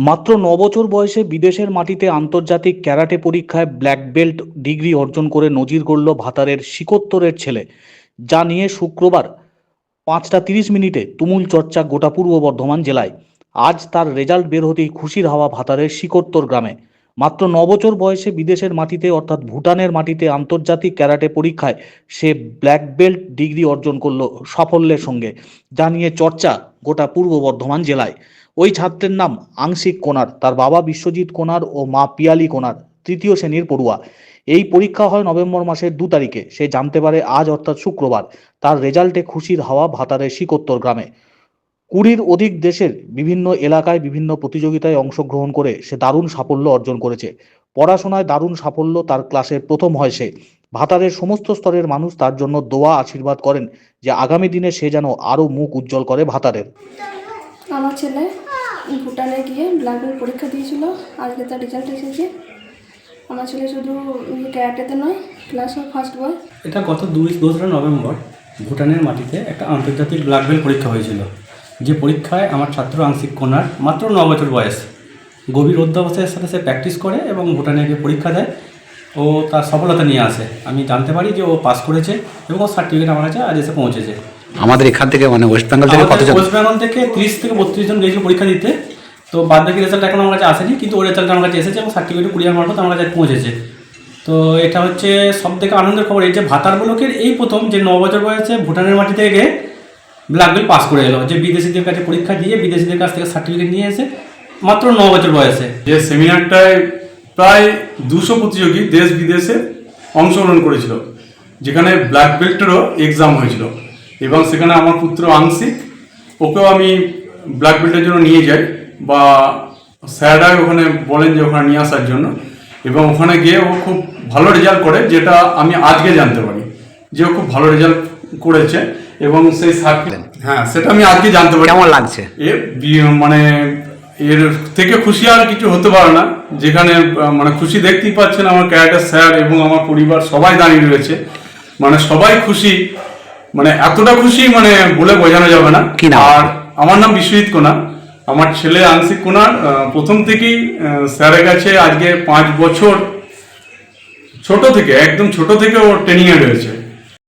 মাত্র ৯ বছর বয়সে বিদেশের মাটিতে আন্তর্জাতিক ক্যারাটে পরীক্ষায় ব্ল্যাক বেল্ট ডিগ্রি অর্জন করে নজির গড়ল ভাতারের শিকোত্তরের ছেলে, যা নিয়ে শুক্রবার ৫টা ৩০ মিনিটে তুমুল চর্চা গোটা পূর্ব বর্ধমান জেলায়। আজ তার রেজাল্ট বের হতেই খুশির হাওয়া ভাতারের শিকোত্তর গ্রামে। মাত্র ৯ বছর বয়সে বিদেশের মাটিতে অর্থাৎ ভুটানের মাটিতে আন্তর্জাতিক ক্যারাটে পরীক্ষায় সে ব্ল্যাক বেল্ট ডিগ্রি অর্জন করল সাফল্যের সঙ্গে, যা নিয়ে চর্চা গোটা পূর্ব বর্ধমান জেলায়। ওই ছাত্রের নাম আংশিক কোনার, তার বাবা বিশ্বজিৎ কোনার ও মা পিয়ালি কোনার, তৃতীয় শ্রেণীর পড়ুয়া। এই পরীক্ষা হয় নভেম্বর মাসের 2 তারিখে। সে জানতে পারে আজ অর্থাৎ শুক্রবার। তার রেজাল্টে খুশির হাওয়া ভাতারের শিকোত্তর গ্রামে। 20-র অধিক দেশের বিভিন্ন এলাকায় বিভিন্ন প্রতিযোগিতায় অংশগ্রহণ করে সে দারুণ সাফল্য অর্জন করেছে। পড়াশোনায় দারুণ সাফল্য, তার ক্লাসের প্রথম হয় সে। ভাতারের সমস্ত স্তরের মানুষ তার জন্য দোয়া আশীর্বাদ করেন যে আগামী দিনে সে যেন আরও মুখ উজ্জ্বল করে ভাতারের। আমার ছেলে ভুটানে গিয়ে ব্ল্যাক বেল্ট পরীক্ষা দিয়েছিল, আজকে তার রেজাল্ট এসেছে। আমার ছেলে শুধু ক্যারাটেতে নয়, ক্লাসও ফার্স্ট বয়। এটা গত 2 নভেম্বর ভুটানের মাটিতে একটা আন্তর্জাতিক ব্ল্যাক বেল্ট পরীক্ষা হয়েছিল, যে পরীক্ষায় আমার ছাত্র আংশিক কোনার মাত্র 9 বছর বয়স গভীর অধ্যবসায়ের সাথে সে প্র্যাকটিস করে এবং ভুটানে গিয়ে পরীক্ষা দেয় ও তার সফলতা নিয়ে আসে। আমি জানতে পারি যে ও পাস করেছে এবং ওর সার্টিফিকেট আমার কাছে আজ এসে পৌঁছেছে। আমাদের এখান থেকে মানে ওয়েস্ট বেঙ্গল থেকে কতজন? ওয়েস্ট বেঙ্গল থেকে 30 থেকে 32 জন গিয়েছিল পরীক্ষা দিতে। তো বাদ বাকি রেজাল্ট এখন আমার কাছে আসেনি, কিন্তু ওর রেজাল্ট আমার কাছে এসেছে এবং সার্টিফিকেট কুরিয়ার মারফত আমার কাছে পৌঁছেছে। তো এটা হচ্ছে সব থেকে আনন্দের খবর, এই যে ভাতার ব্লকের এই প্রথম যে 9 বছর বয়সে ভুটানের মাটি থেকে ব্ল্যাক বেল্ট পাস করে এলো, যে বিদেশিদের কাছে পরীক্ষা দিয়ে বিদেশিদের কাছ থেকে সার্টিফিকেট নিয়ে এসে মাত্র 9 বছর বয়সে। যে সেমিনারটায় প্রায় 200 প্রতিযোগী দেশ বিদেশে অংশগ্রহণ করেছিল, যেখানে ব্ল্যাক বেল্টেরও এক্সাম হয়েছিল এবং সেখানে আমার পুত্র আংশিক, ওকেও আমি ব্ল্যাক বেল্টের জন্য নিয়ে যাই বা স্যাররাই ওখানে বলেন যে ওখানে নিয়ে আসার জন্য, এবং ওখানে গিয়ে ও খুব ভালো রেজাল্ট করে, যেটা আমি আজকে জানতে পারি যে ও খুব ভালো রেজাল্ট করেছে এবং সেই সার্টিফিকেট, হ্যাঁ সেটা আমি আজকে জানতে পারি। কেমন লাগছে? মানে এর থেকে খুশি আর কিছু হতে পারে না, যেখানে মানে খুশি দেখতেই পাচ্ছেন আমার ক্যারাটে স্যার এবং আমার পরিবার সবাই দাঁড়িয়ে রয়েছে, মানে সবাই খুশি, মানে এতটা খুশি মানে বলে বোঝানো যাবে না। আর আমার নাম বিশ্বজিৎ কোনার, আমার ছেলে আংশিক কোনার প্রথম থেকেই স্যারের কাছে আজকে 5 বছর ছোট থেকে, একদম ছোট থেকে ও ট্রেনিংয়ে রয়েছে।